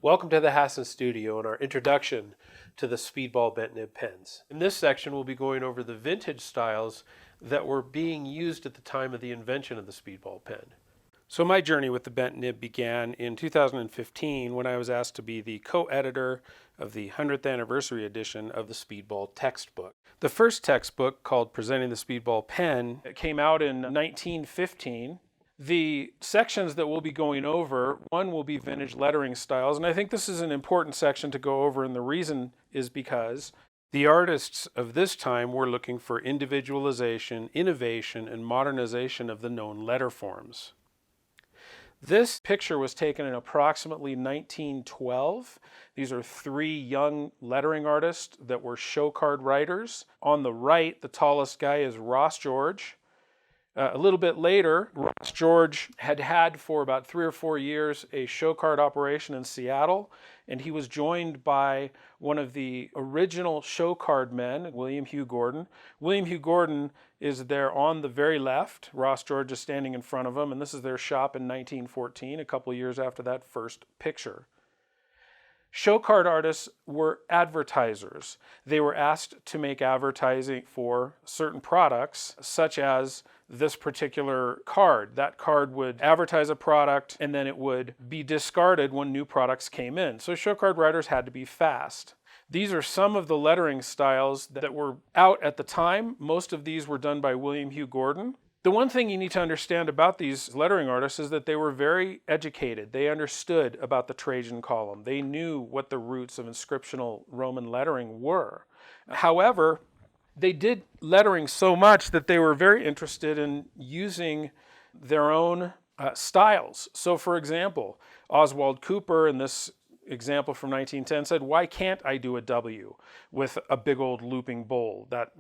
Welcome to the Hasson Studio and our introduction to the Speedball bent nib pens. In this section, we'll be going over the vintage styles that were being used at the time of the invention of the Speedball pen. So my journey with the bent nib began in 2015 when I was asked to be the co-editor of the 100th anniversary edition of the Speedball textbook. The first textbook, called Presenting the Speedball Pen, came out in 1915. The sections that we'll be going over, one will be vintage lettering styles, and I think this is an important section to go over, and the reason is because the artists of this time were looking for individualization, innovation, and modernization of the known letter forms. This picture was taken in approximately 1912. These are three young lettering artists that were show card writers. On the right, the tallest guy is Ross George. A little bit later, Ross George had for about 3 or 4 years a show card operation in Seattle, and he was joined by one of the original show card men, William Hugh Gordon. William Hugh Gordon is there on the very left. Ross George is standing in front of him, and this is their shop in 1914, a couple years after that first picture. Show card artists were advertisers. They were asked to make advertising for certain products, such as this particular card. That card would advertise a product and then it would be discarded when new products came in. So show card writers had to be fast. These are some of the lettering styles that were out at the time. Most of these were done by William Hugh Gordon. The one thing you need to understand about these lettering artists is that they were very educated. They understood about the Trajan column. They knew what the roots of inscriptional Roman lettering were. However, they did lettering so much that they were very interested in using their own styles. So for example, Oswald Cooper in this example from 1910 said, "Why can't I do a W with a big old looping bowl, that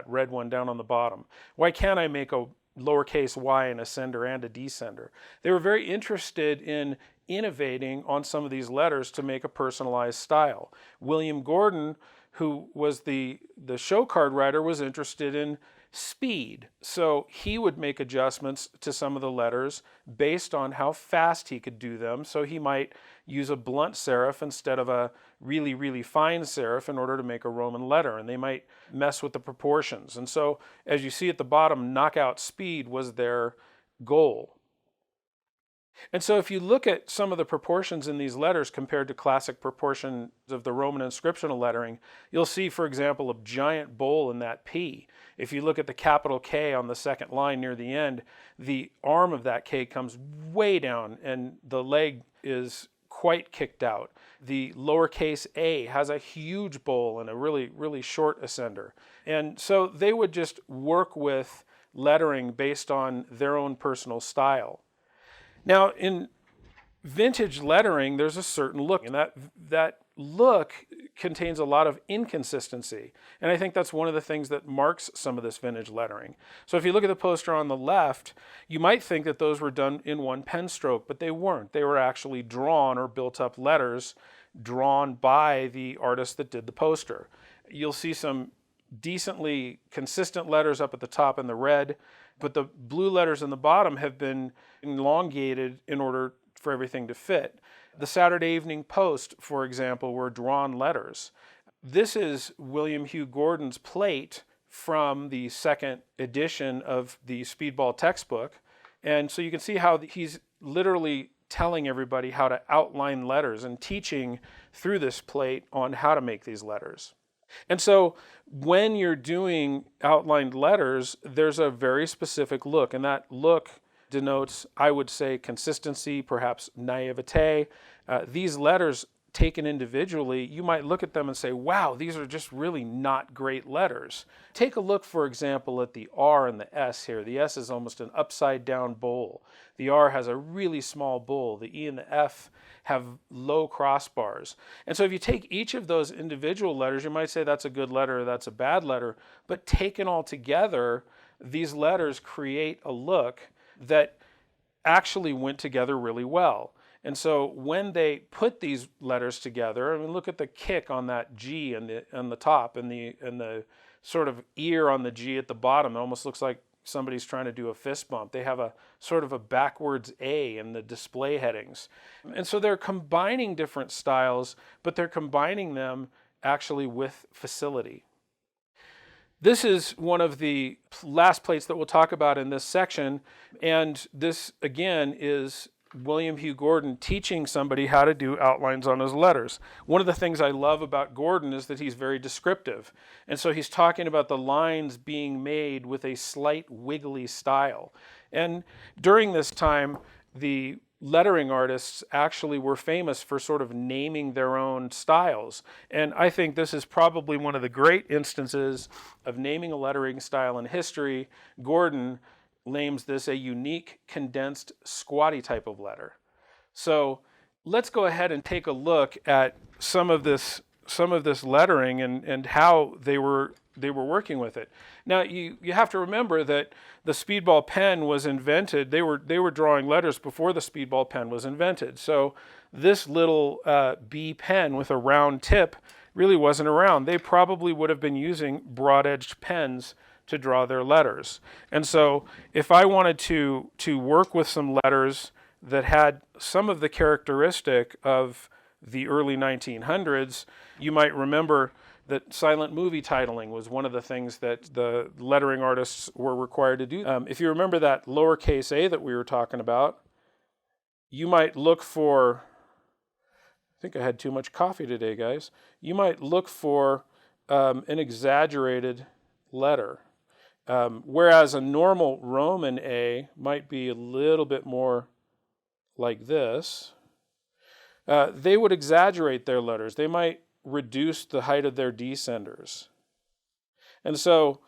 red one down on the bottom? Why can't I make a lowercase y an ascender and a descender?" They were very interested in innovating on some of these letters to make a personalized style. William Gordon, who was the show card writer, was interested in speed. So he would make adjustments to some of the letters based on how fast he could do them. So he might use a blunt serif instead of a really, really fine serif in order to make a Roman letter. And they might mess with the proportions. And so as you see at the bottom, knockout speed was their goal. And so if you look at some of the proportions in these letters compared to classic proportions of the Roman inscriptional lettering, you'll see, for example, a giant bowl in that P. If you look at the capital K on the second line near the end, the arm of that K comes way down and the leg is quite kicked out. The lowercase a has a huge bowl and a really, really short ascender. And so they would just work with lettering based on their own personal style. Now, in vintage lettering, there's a certain look, and that look contains a lot of inconsistency. And I think that's one of the things that marks some of this vintage lettering. So if you look at the poster on the left, you might think that those were done in one pen stroke, but they weren't. They were actually drawn or built up letters drawn by the artist that did the poster. You'll see some decently consistent letters up at the top in the red, but the blue letters in the bottom have been elongated in order for everything to fit. The Saturday Evening Post, for example, were drawn letters. This is William Hugh Gordon's plate from the second edition of the Speedball textbook. And so you can see how he's literally telling everybody how to outline letters and teaching through this plate on how to make these letters. And so when you're doing outlined letters, there's a very specific look, and that look denotes, I would say, consistency, perhaps naivete. These letters taken individually, you might look at them and say, wow, these are just really not great letters. Take a look, for example, at the R and the S here. The S is almost an upside down bowl. The R has a really small bowl. The E and the F have low crossbars. And so if you take each of those individual letters, you might say that's a good letter, that's a bad letter, but taken all together, these letters create a look that actually went together really well. And so when they put these letters together, I mean, look at the kick on that G on the top and the sort of ear on the G at the bottom. It almost looks like somebody's trying to do a fist bump. They have a sort of a backwards A in the display headings. And so they're combining different styles, but they're combining them actually with facility. This is one of the last plates that we'll talk about in this section. And this, again, is William Hugh Gordon teaching somebody how to do outlines on his letters. One of the things I love about Gordon is that he's very descriptive. And so he's talking about the lines being made with a slight wiggly style. And during this time, the lettering artists actually were famous for sort of naming their own styles. And I think this is probably one of the great instances of naming a lettering style in history. Gordon names this a unique, condensed, squatty type of letter. So let's go ahead and take a look at some of this lettering and how they were working with it. Now you have to remember that the Speedball pen was invented. They were drawing letters before the Speedball pen was invented. So this little B pen with a round tip really wasn't around. They probably would have been using broad-edged pens to draw their letters. And so if I wanted to work with some letters that had some of the characteristic of the early 1900s, you might remember that silent movie titling was one of the things that the lettering artists were required to do. If you remember that lowercase a that we were talking about, you might look for, I think I had too much coffee today, guys. You might look for an exaggerated letter. Whereas a normal Roman A might be a little bit more like this. They would exaggerate their letters. They might reduce the height of their descenders. And so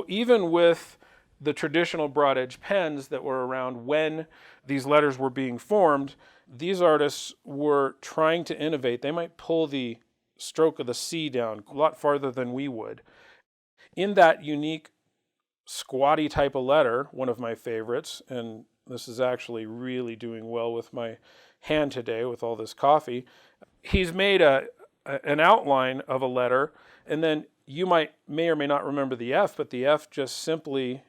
even with the traditional broad edge pens that were around when these letters were being formed, these artists were trying to innovate. They might pull the stroke of the C down a lot farther than we would. In that unique squatty type of letter, one of my favorites, and this is actually really doing well with my hand today with all this coffee, he's made an outline of a letter, and then you may or may not remember the F, but the F just simply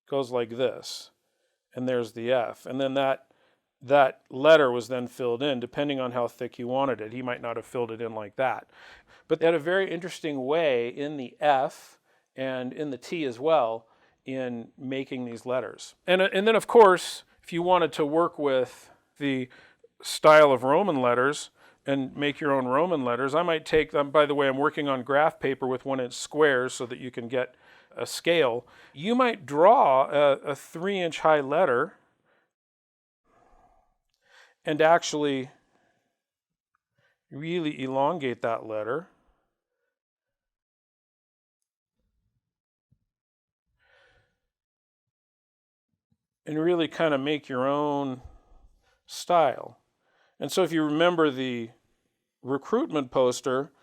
goes like this, and there's the F. And then that letter was then filled in, depending on how thick you wanted it. He might not have filled it in like that. But they had a very interesting way in the F and in the T as well in making these letters. And then, of course, if you wanted to work with the style of Roman letters and make your own Roman letters, I might take them. By the way, I'm working on graph paper with 1-inch squares so that you can get a scale. You might draw a 3-inch high letter and actually really elongate that letter. And really kind of make your own style. And so if you remember the recruitment poster,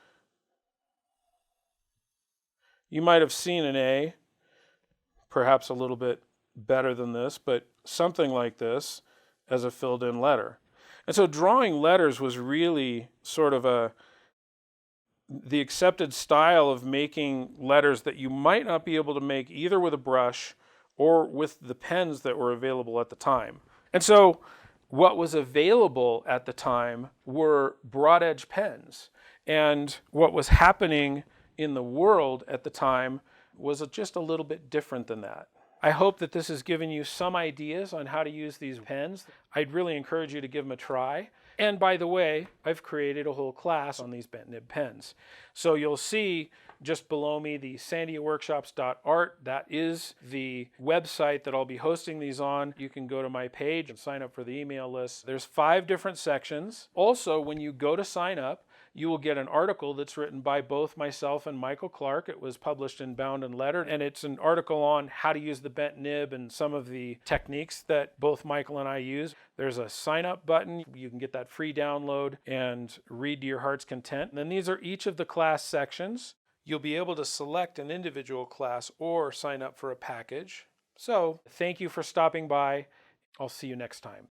you might have seen an A, perhaps a little bit better than this, but something like this as a filled-in letter. And so drawing letters was really sort of the accepted style of making letters that you might not be able to make either with a brush or with the pens that were available at the time. And so what was available at the time were broad edge pens. And what was happening in the world at the time was just a little bit different than that. I hope that this has given you some ideas on how to use these pens. I'd really encourage you to give them a try. And by the way, I've created a whole class on these bent nib pens. So you'll see just below me the sandiaworkshops.art. That is the website that I'll be hosting these on. You can go to my page and sign up for the email list. There's 5 different sections. Also, when you go to sign up, you will get an article that's written by both myself and Michael Clark. It was published in Bound and Lettered, and it's an article on how to use the bent nib and some of the techniques that both Michael and I use. There's a sign up button. You can get that free download and read to your heart's content. And then these are each of the class sections. You'll be able to select an individual class or sign up for a package. So thank you for stopping by. I'll see you next time.